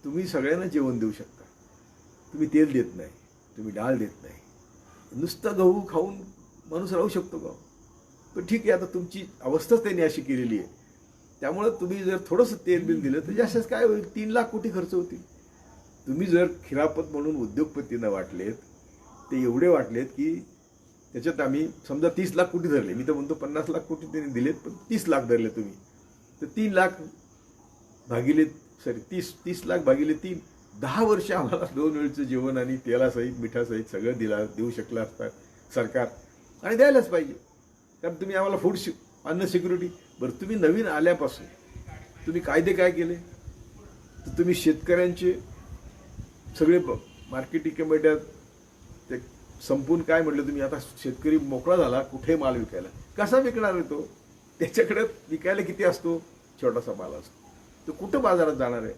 तुम्ही सगळ्यांना जेवण देऊ शकता. तुम्ही तेल देत नाही, तुम्ही डाळ देत नाही, नुसतं गहू खाऊन माणूस राहू शकतो का? पण ठीक आहे, आता तुमची अवस्थाच त्यांनी अशी केलेली आहे. त्यामुळे तुम्ही जर थोडंसं तेल बिल दिलं तर जास्तच काय होईल? 3 लाख कोटी खर्च होतील. तुम्ही जर खिरापत म्हणून उद्योगपतींना वाटलेत, ते एवढे वाटलेत की त्याच्यात आम्ही समजा 30 लाख कोटी धरले, मी तर म्हणतो 50 लाख कोटी त्यांनी दिलेत, पण 30 लाख धरले तुम्ही, तर 3 लाख भागिले 30 लाख भागिले 3 10 वर्ष आम्हाला 2 वेळचं जेवण आणि तेलासहित मिठासहित सगळं देऊ शकलं असतं सरकार, आणि द्यायलाच पाहिजे. कारण तुम्ही आम्हाला अन्न सिक्युरिटी. बरं, तुम्ही नवीन आल्यापासून तुम्ही कायदे काय केले? तर तुम्ही शेतकऱ्यांचे सगळे मार्केटिंग कमिट्या ते संपून काय म्हटलं तुम्ही, आता शेतकरी मोकळा झाला कुठे माल विकायला. कसा विकणार आहे तो? त्याच्याकडे विकायला किती असतो? छोटासा माल असतो. तो कुठं बाजारात जाणार आहे?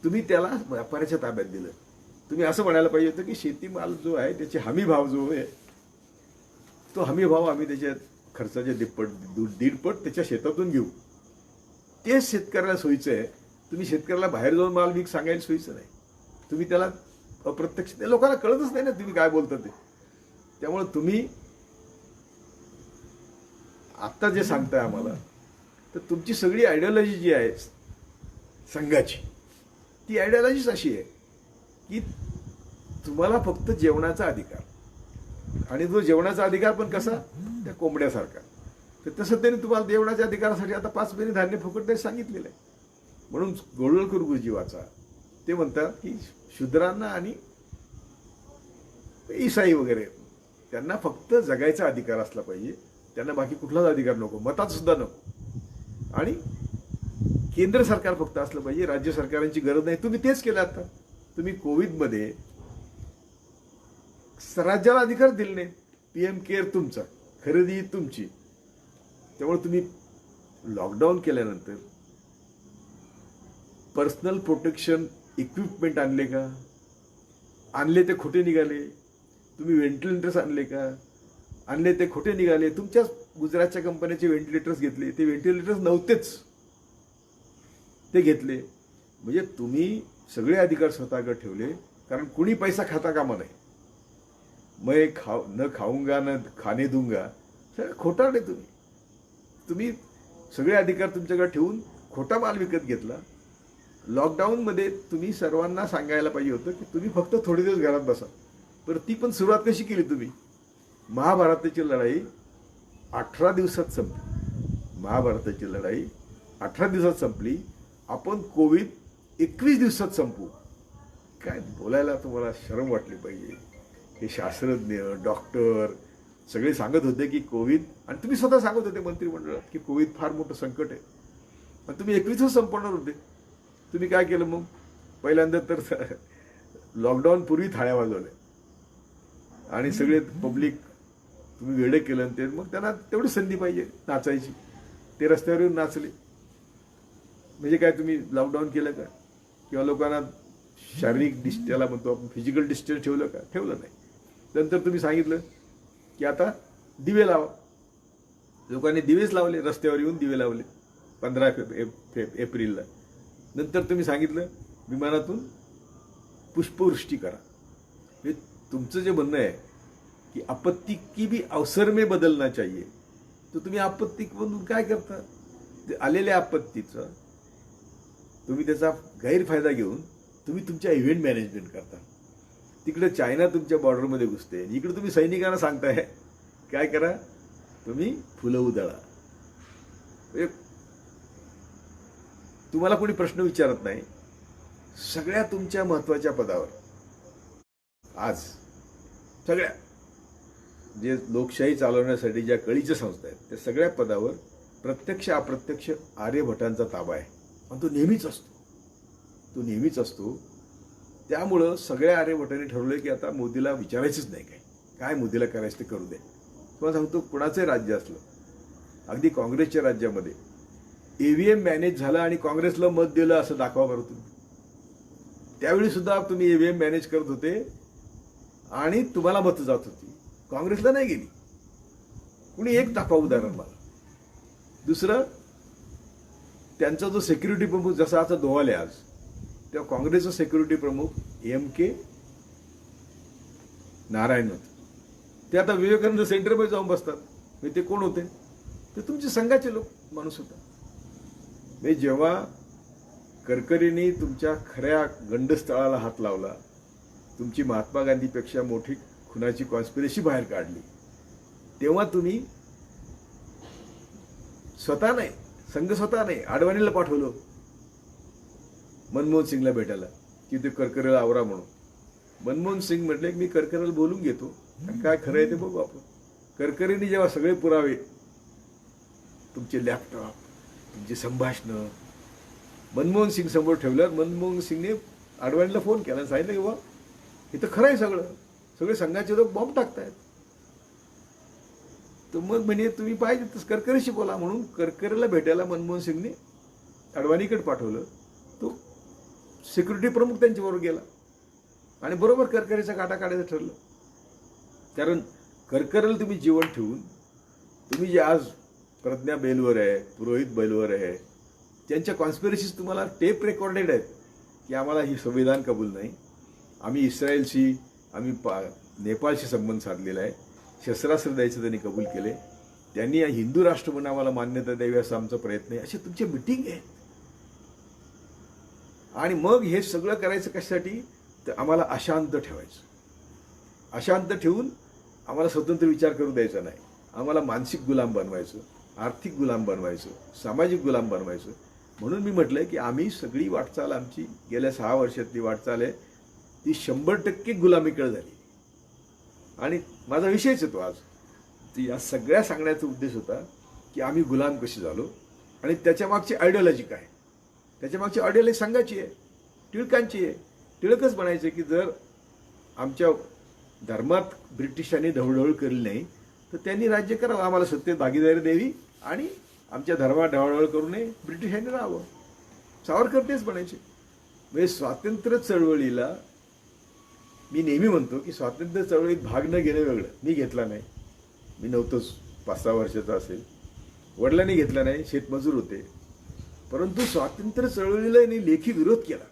तुम्ही त्याला व्यापाऱ्याच्या ताब्यात दिलं. तुम्ही असं म्हणायला पाहिजे होतं की शेतीमाल जो आहे त्याचे हमी भाव जो आहे तो हमी भाव आम्ही त्याच्या खर्चाच्या दीडपट त्याच्या शेतातून घेऊ. तेच शेतकऱ्याला सोयीचं आहे. तुम्ही शेतकऱ्याला बाहेर जाऊन माल विक सांगायला सोयीचं नाही. तुम्ही त्याला अप्रत्यक्ष, लोकांना कळतच नाही ना तुम्ही काय बोलता ते. त्यामुळे तुम्ही आत्ता जे सांगताय आम्हाला, तर तुमची सगळी आयडिओलॉजी जी आहे संघाची, ती आयडिओलॉजीच अशी आहे की तुम्हाला फक्त जेवणाचा अधिकार, आणि तो जेवणाचा अधिकार पण कसा, त्या कोंबड्यासारखा. तर तसं त्यांनी तुम्हाला जेवणाच्या अधिकारासाठी आता 5 महिने धान्य फुकट नाही सांगितलेलं आहे. म्हणून गोळवलकर गुरुजी वाचा, ते म्हणतात की शूद्रांना आणि ईसाई वगैरे त्यांना फक्त जगायचा अधिकार असला पाहिजे, त्यांना बाकी कुठलाच अधिकार नको, मतात सुद्धा नको. आणि केंद्र सरकार फक्त असलं पाहिजे, राज्य सरकारांची गरज नाही. तुम्ही तेच केलं. आता तुम्ही कोविडमध्ये राज्याला अधिकार दिले नाही. PM केअर तुमचा, खरेदी तुमची. त्यामुळे तुम्ही लॉकडाऊन केल्यानंतर पर्सनल प्रोटेक्शन इक्विपमेंट आणले का? आणले ते खोटे निघाले. तुम्ही व्हेंटिलेटर्स आणले का? आणले ते खोटे निघाले. तुमच्याच गुजरातच्या कंपन्याचे व्हेंटिलेटर्स घेतले, ते व्हेंटिलेटर्स नव्हतेच, ते घेतले. म्हणजे तुम्ही सगळे अधिकार स्वतःकडे ठेवले, कारण कुणी पैसा खाता कामा नाही. न खाऊंगा न खाणे दूंगा, सगळं खोटारडे तुम्ही. तुम्ही सगळे अधिकार तुमच्याकडे ठेवून खोटा माल विकत घेतला. लॉकडाऊनमध्ये तुम्ही सर्वांना सांगायला पाहिजे होतं की तुम्ही फक्त थोडे दिवस घरात बसा. बरं, ती पण सुरुवात कशी केली तुम्ही? महाभारताची लढाई 18 दिवसात संपली. महाभारताची लढाई 18 दिवसात संपली. आपण कोविड 21 दिवसात संपू. काय बोलायला तुम्हाला शरम वाटली पाहिजे. हे शास्त्रज्ञ, डॉक्टर सगळे सांगत होते की कोविड, आणि तुम्ही स्वतः सांगत होते मंत्रिमंडळात की कोविड फार मोठं संकट आहे, आणि तुम्ही 21च संपवणार होते. तुम्ही काय केलं मग? पहिल्यांदा तर लॉकडाऊन पूर्वी थाळ्या वाजवल्या आणि सगळे पब्लिक तुम्ही वेडे केलं. ते मग त्यांना तेवढी संधी पाहिजे नाचायची, ते रस्त्यावर येऊन नाचले. म्हणजे काय तुम्ही लॉकडाऊन केलं का? किंवा लोकांना शारीरिक त्याला म्हणतो आपण फिजिकल डिस्टन्स ठेवलं का? ठेवलं नाही. नंतर तुम्ही सांगितलं की आता दिवे लावा. लोकांनी दिवेच लावले, रस्त्यावर येऊन दिवे लावले 15 एप्रिलला. नंतर तुम्ही सांगितलं विमानातून पुष्पवृष्टी करा. हे तुमचं जे म्हणणं आहे की आपत्ती की भी अवसर में बदलना चाहिए, तर तुम्ही आपत्ती म्हणून काय करता? ते आलेल्या आपत्तीचं तुम्ही त्याचा गैरफायदा घेऊन तुम्ही तुमच्या इव्हेंट मॅनेजमेंट करता. तिकडे चायना तुमच्या बॉर्डरमध्ये घुसते, इकडे तुम्ही सैनिकांना सांगताय काय करा, तुम्ही फुलं उधळा. तुम्हाला कोणी प्रश्न विचारत नाही. सगळ्या तुमच्या महत्वाच्या पदावर आज सगळ्या जे लोकशाही चालवण्यासाठी ज्या कळीच्या संस्था आहेत त्या सगळ्या पदावर प्रत्यक्ष अप्रत्यक्ष आर्यभटांचा ताबा आहे, आणि तो नेहमीच असतो. तो नेहमीच असतो. त्यामुळं सगळ्या आर्यभटांनी ठरवलं की आता मोदीला विचारायचंच नाही, काय मोदीला करायचं ते करू दे. तुम्हाला सांगतो, कुणाचंही राज्य असलं, अगदी काँग्रेसच्या राज्यामध्ये EVM मॅनेज झालं आणि काँग्रेसला मत दिलं असं दाखवा बरं तुम्ही. त्यावेळी सुद्धा तुम्ही EVM मॅनेज करत होते आणि तुम्हाला मतं जात होती, काँग्रेसला नाही गेली. कुणी एक दाखवा उदाहरण मला. दुसरं, त्यांचा जो सेक्युरिटी प्रमुख जसा आता दोवाले आज, तेव्हा काँग्रेसचा सेक्युरिटी प्रमुख MK नारायण होते. ते आता विवेकानंद सेंटरमध्ये जाऊन बसतात. म्हणजे ते कोण होते? ते तुमचे संघाचे माणूस होता. म्हणजे जेव्हा करकरींनी तुमच्या खऱ्या गंडस्थळाला हात लावला, तुमची महात्मा गांधीपेक्षा मोठी खुनाची कॉन्स्पिरसी बाहेर काढली, तेव्हा तुम्ही स्वतः नाही, संघ स्वतः नाही, आडवाणीला पाठवलं मनमोहन सिंगला भेटायला. की ते करकरेला आवरा म्हणून. मनमोहन सिंग म्हटले की मी करकरेला बोलून घेतो आणि काय खरं आहे ते बघू आपण. करकरेंनी जेव्हा सगळे पुरावे, तुमचे लॅपटॉप, तुमची संभाषणं मनमोहन सिंग समोर ठेवल्यावर मनमोहन सिंगने आडवाणीला फोन केला आणि सांगितलं की बा हे तर खरं आहे, सगळे संघाचे लोक बॉम्ब टाकतायत. तर मग म्हणे तुम्ही पाहिजे तर करकरेशी बोला म्हणून करकरेला भेटायला मनमोहन सिंगने अडवाणीकडे पाठवलं. तो सिक्युरिटी प्रमुख त्यांच्याबरोबर गेला आणि बरोबर करकरेचा काटा काढायचं ठरलं. कारण करकरेला तुम्ही जीवन ठेवून तुम्ही जे आज प्रज्ञा बेलवर आहे, पुरोहित बेलवर आहे, त्यांच्या कॉन्स्पिरसीज तुम्हाला टेप रेकॉर्डेड आहेत की आम्हाला ही संविधान कबूल नाही, आम्ही इस्रायलशी, आम्ही नेपाळशी संबंध साधलेला आहे, शस्त्रास्त्र द्यायचं त्यांनी कबूल केले, त्यांनी हिंदू राष्ट्र म्हणून आम्हाला मान्यता द्यावी असा आमचा प्रयत्न आहे, असे तुमचे मिटिंग आहेत. आणि मग हे सगळं करायचं कशासाठी तर आम्हाला अशांत ठेवायचं. अशांत ठेवून आम्हाला स्वतंत्र विचार करू द्यायचा नाही, आम्हाला मानसिक गुलाम बनवायचं, आर्थिक गुलाम बनवायचं, सामाजिक गुलाम बनवायचं. म्हणून मी म्हटलंय की आम्ही सगळी वाटचाल आमची गेल्या 6 वर्षातली वाटचाल आहे ती 100% गुलामीकडे झाली. आणि माझा विषयच येतो आज ती या सगळ्या सांगण्याचा उद्देश होता की आम्ही गुलाम कसे झालो आणि त्याच्या मागची आयडिओलॉजी काय. त्याच्या मागची आयडिओलॉजी संघाची आहे, टिळकांची आहे. टिळकच म्हणायचे की जर आमच्या धर्मात ब्रिटिशांनी ढवळढवळ केली नाही तर त्यांनी राज्य करावं, आम्हाला सत्तेत भागीदारी द्यावी आणि आमच्या धर्मात ढवळढवळ करू नये, ब्रिटिशांनी राहावं. सावरकर तेच म्हणायचे. म्हणजे स्वातंत्र्य चळवळीला मी नेहमी म्हणतो की स्वातंत्र्य चळवळीत भाग न घेणं वेगळं. मी घेतला नाही, मी नव्हतोच, 5-6 वर्षाचा असेल, वडिलांनी घेतला नाही, शेतमजूर होते. परंतु स्वातंत्र्य चळवळीला यांनी लेखी विरोध केला.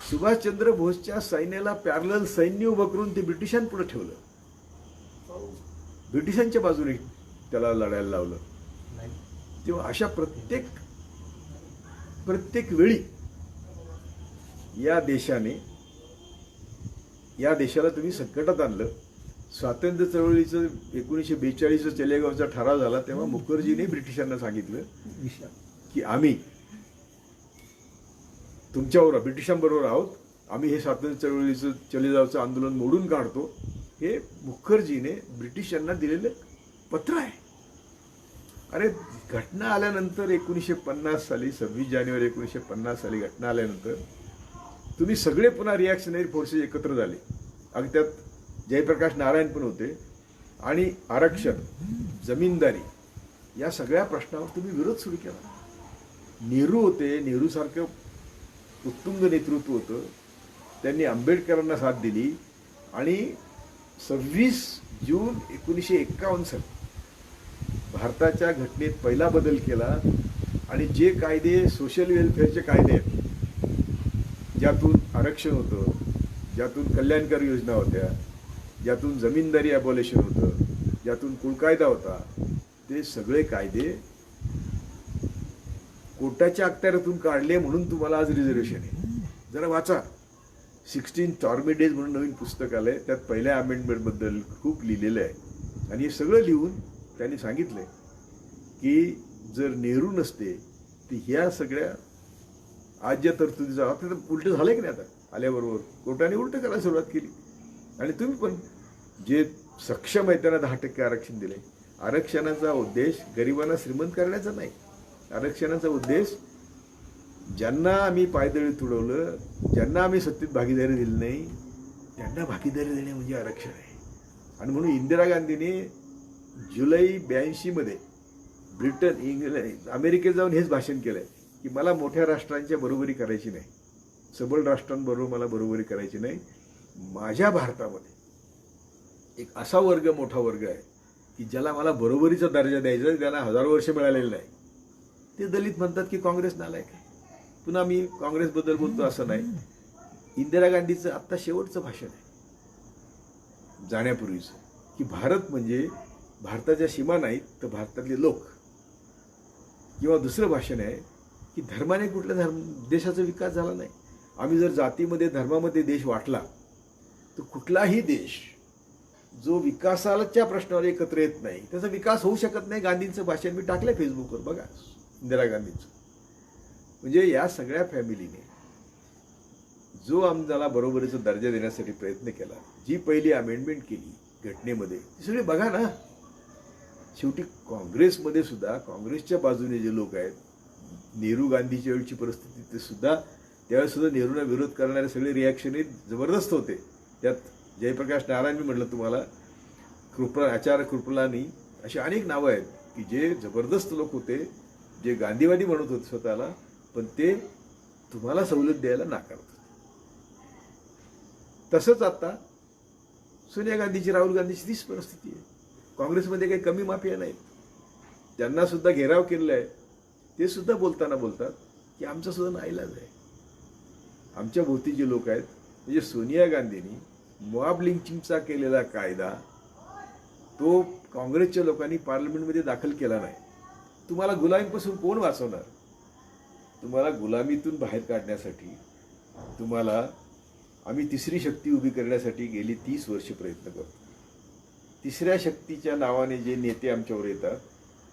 सुभाषचंद्र बोसच्या सैन्याला पॅरलल सैन्य उभं करून ते ब्रिटिशांपुढे ठेवलं, ब्रिटिशांच्या बाजूने त्याला लढायला लावलं. तेव्हा अशा प्रत्येक वेळी या देशाला तुम्ही संकटात आणलं. स्वातंत्र्य चळवळीचं 1942 चलेगावचा ठराव झाला तेव्हा मुखर्जीने ब्रिटिशांना सांगितलं की आम्ही तुमच्याबरोबर ब्रिटिशांबरोबर आहोत, आम्ही हे स्वातंत्र्य चळवळीचं चलेगावचं आंदोलन मोडून काढतो. हे मुखर्जीने ब्रिटिशांना दिलेलं पत्र आहे. अरे घटना आल्यानंतर 1950 साली 26 जानेवारी 1950 साली घटना आल्यानंतर तुम्ही सगळे पुन्हा रिॲक्शनरी फोर्सेस एकत्र झाले. अगदी त्यात जयप्रकाश नारायण पण होते. आणि आरक्षण, जमीनदारी या सगळ्या प्रश्नावर तुम्ही विरोध सुरू केला. नेहरू होते, नेहरूसारखं उत्तुंग नेतृत्व होतं, त्यांनी आंबेडकरांना साथ दिली आणि 26 जून 1951 साली भारताच्या घटनेत पहिला बदल केला. आणि जे कायदे सोशल वेलफेअरचे कायदे आहेत, ज्यातून आरक्षण होतं, ज्यातून कल्याणकारी योजना होत्या, ज्यातून जमीनदारी ॲबॉलिशन होतं, ज्यातून कुळकायदा होता, ते सगळे कायदे कोर्टाच्या अखत्यारातून काढले. म्हणून तुम्हाला आज रिझर्वेशन आहे. जरा वाचा, 16 टॉर्मी डेज म्हणून नवीन पुस्तक आलंय, त्यात पहिल्या अमेंडमेंटबद्दल खूप लिहिलेलं आहे. आणि हे सगळं लिहून त्यांनी सांगितलंय की जर नेहरू नसते तर ह्या सगळ्या आज ज्या तरतुदीचा आपल्याला उलटं झालंय की नाही. आता आल्याबरोबर कोर्टाने उलटं करायला सुरुवात केली. आणि तुम्ही पण जे सक्षम आहे त्यांना 10% आरक्षण दिले. आरक्षणाचा उद्देश गरिबांना श्रीमंत करण्याचा नाही. आरक्षणाचा उद्देश ज्यांना आम्ही पायदळी तुडवलं, ज्यांना आम्ही सत्तेत भागीदारी दिली नाही, त्यांना भागीदारी देणे म्हणजे आरक्षण आहे. आणि म्हणून इंदिरा गांधीने जुलै 82 मध्ये ब्रिटन, इंग्लंड, अमेरिकेत जाऊन हेच भाषण केलंय की मला मोठ्या राष्ट्रांच्या बरोबरी करायची नाही, सबळ राष्ट्रांबरोबर मला बरोबरी करायची नाही. माझ्या भारतामध्ये एक असा वर्ग, मोठा वर्ग आहे की ज्याला मला बरोबरीचा दर्जा द्यायचा, त्यांना 1000 वर्ष मिळालेलं नाही. ते दलित म्हणतात की काँग्रेस नालायक आहे. पुन्हा मी काँग्रेसबद्दल बोलतो असं नाही. इंदिरा गांधीचं आत्ता शेवटचं भाषण आहे जाण्यापूर्वीचं की भारत म्हणजे भारताच्या सीमा नाहीत तर भारतातले लोक. किंवा दुसरं भाषण आहे की धर्माने कुठल्या देशाचा विकास झाला नाही. आम्ही जर जातीमध्ये, धर्मामध्ये देश वाटला तर कुठलाही देश जो विकासाच्या प्रश्नावर एकत्र येत नाही त्याचा विकास होऊ शकत नाही. गांधींचं भाषण मी टाकलं फेसबुकवर, बघा, इंदिरा गांधींचं. म्हणजे या सगळ्या फॅमिलीने जो आम्हाला बरोबरीचा दर्जा देण्यासाठी प्रयत्न केला, जी पहिली अमेंडमेंट केली घटनेमध्ये, ती सगळी बघा ना. शेवटी काँग्रेसमध्ये सुद्धा काँग्रेसच्या बाजूने जे लोक आहेत, नेहरू गांधीच्या वेळची परिस्थिती ते सुद्धा, त्यावेळेस सुद्धा नेहरूंना विरोध करणारे सगळे रिॲक्शनरी जबरदस्त होते. त्यात जयप्रकाश नारायण मी म्हटलं तुम्हाला, आचार्य कृपलानी, अशी अनेक नावं आहेत की जे जबरदस्त लोक होते, जे गांधीवादी म्हणत होते स्वतःला, पण ते तुम्हाला सवलत द्यायला नाकारत होते. तसंच आता सोनिया गांधीची, राहुल गांधीची तीच परिस्थिती आहे. काँग्रेसमध्ये काही कमी माफिया नाहीत, त्यांना सुद्धा घेराव केलेला आहे. ते सुद्धा बोलतात की आमचा सुद्धा नाईलाज आहे. आमच्या भोवती जे लोक आहेत, म्हणजे सोनिया गांधींनी मॉब लिंचिंगचा केलेला कायदा तो काँग्रेसच्या लोकांनी पार्लमेंटमध्ये दाखल केला नाही. तुम्हाला गुलामीपासून कोण वाचवणार? तुम्हाला गुलामीतून बाहेर काढण्यासाठी तुम्हाला आम्ही तिसरी शक्ती उभी करण्यासाठी गेली 30 वर्ष प्रयत्न करतो. तिसऱ्या शक्तीच्या नावाने जे नेते आमच्यावर येतात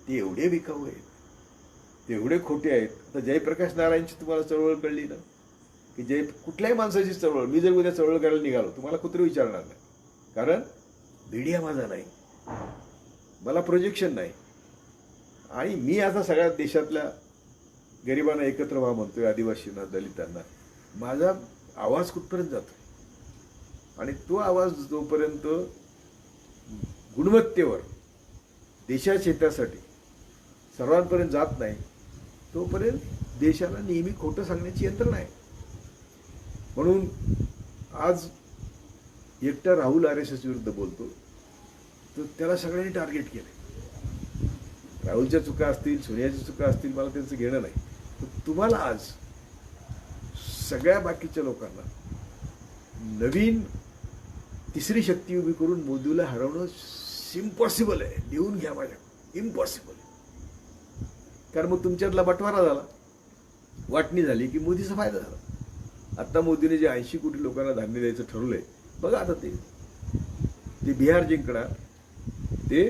ते एवढे विकाऊ आहेत, ते एवढे खोटे आहेत. आता जयप्रकाश नारायणची तुम्हाला चळवळ कळली ना, की कुठल्याही माणसाची चळवळ, मी जर उद्या चळवळ करायला निघालो, तुम्हाला कुत्रे विचारणार नाही, कारण मीडिया माझा नाही, मला प्रोजेक्शन नाही, आणि मी आता सगळ्या देशातल्या गरिबांना एकत्र व्हा म्हणतोय, आदिवासींना, दलितांना. माझा आवाज कुठपर्यंत जातो, आणि तो आवाज जोपर्यंत गुणवत्तेवर देशाच्या हितासाठी सर्वांपर्यंत जात नाही, तोपर्यंत देशाला नेहमी खोटं सांगण्याची यंत्रणा आहे. म्हणून आज एकटा राहुल RSS विरुद्ध बोलतो, तर त्याला सगळ्यांनी टार्गेट केलं. राहुलच्या चुका असतील, सोनियाच्या चुका असतील, मला त्यांचं घेणं नाही. तुम्हाला आज सगळ्या बाकीच्या लोकांना नवीन तिसरी शक्ती उभी करून मोदीला हरवणं इम्पॉसिबल आहे. लिहून घ्या माझ्या, इम्पॉसिबल. कारण मग तुमच्यातला बंटवारा झाला, वाटणी झाली की मोदीचा फायदा झाला. आता मोदीने जे 80 कोटी लोकांना धान्य द्यायचं ठरवलंय, बघा आता ते बिहार जिंकणार, ते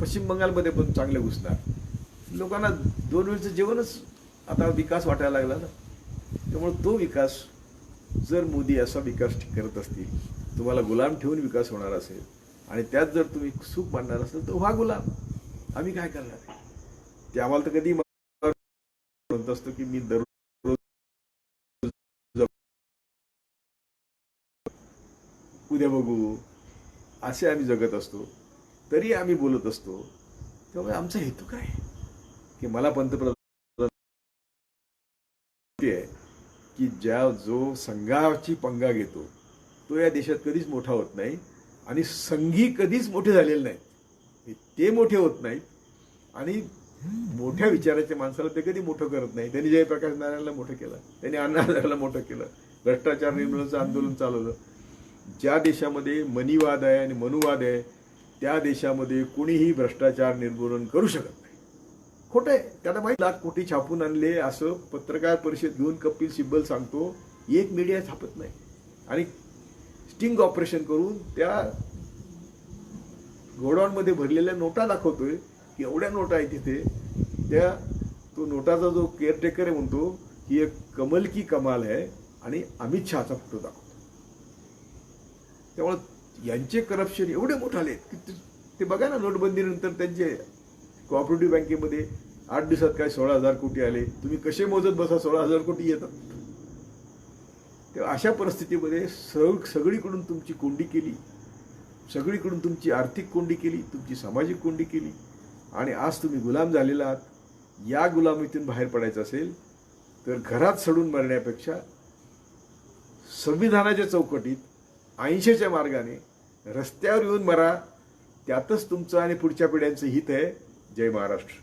पश्चिम बंगालमध्ये पण चांगले घुसणार. लोकांना 2 वेळचं जेवणच आता विकास वाटायला लागला ना. त्यामुळे तो विकास, जर मोदी असा विकास करत असतील, तुम्हाला गुलाम ठेवून विकास होणार असेल, आणि त्यात जर तुम्ही सुख मानणार असेल, तर व्हा गुलाम. आम्ही काय करणार? ते आम्हाला तर कधी म्हणत असतो की मी दररोज उद्या बघू, असे आम्ही जगत असतो, तरी आम्ही बोलत असतो. त्यामुळे आमचा हेतू काय, की मला पंतप्रधान आहे की जो संघाची पंगा घेतो तो या देशात कधीच मोठा होत नाही, आणि संघी कधीच मोठे झालेले नाहीत. ते मोठे होत नाहीत, आणि मोठ्या विचाराच्या माणसाला ते कधी मोठं करत नाही. त्यांनी जयप्रकाश नारायणला मोठं केलं, त्यांनी अण्णा हजारेला मोठं केलं, भ्रष्टाचार निर्मूलनाचं आंदोलन चालवलं. ज्या देशामध्ये मनीवाद आहे आणि मनुवाद आहे, त्या देशामध्ये कोणीही भ्रष्टाचार निर्मूलन करू शकत नाही. खोटं आहे. त्याला माहिती, 1 लाख कोटी छापून आणले असं पत्रकार परिषद घेऊन कपिल सिब्बल सांगतो. एक मीडिया छापत नाही, आणि स्टिंग ऑपरेशन करून त्या गोडाऊनमध्ये भरलेल्या नोटा दाखवतोय की एवढ्या नोटा आहेत तिथे. तो नोटाचा जो केअरटेकर आहे म्हणतो की एक कमल की कमाल आहे, आणि अमित शहाचा फोटो दाखवतो. त्यामुळे यांचे करप्शन एवढे मोठे आले की ते बघा ना, नोटबंदीनंतर त्यांचे कोऑपरेटिव्ह बँकेमध्ये 8 दिवसात काय 16,000 कोटी आले. तुम्ही कसे मोजत बसा, 16,000 कोटी येतात. तेव्हा अशा परिस्थितीमध्ये सगळीकडून तुमची कोंडी केली, सगळीकडून तुमची आर्थिक कोंडी केली, तुमची सामाजिक कोंडी केली, आणि आज तुम्ही गुलाम झालेला आहात. या गुलामीतून बाहेर पडायचं असेल तर घरात सडून मरण्यापेक्षा संविधानाच्या चौकटीत 80च्या मार्गाने रस्त्यावर येऊन मरा. त्यातच तुमचं आणि पुढच्या पिढ्यांचं हित आहे. जय महाराष्ट्र.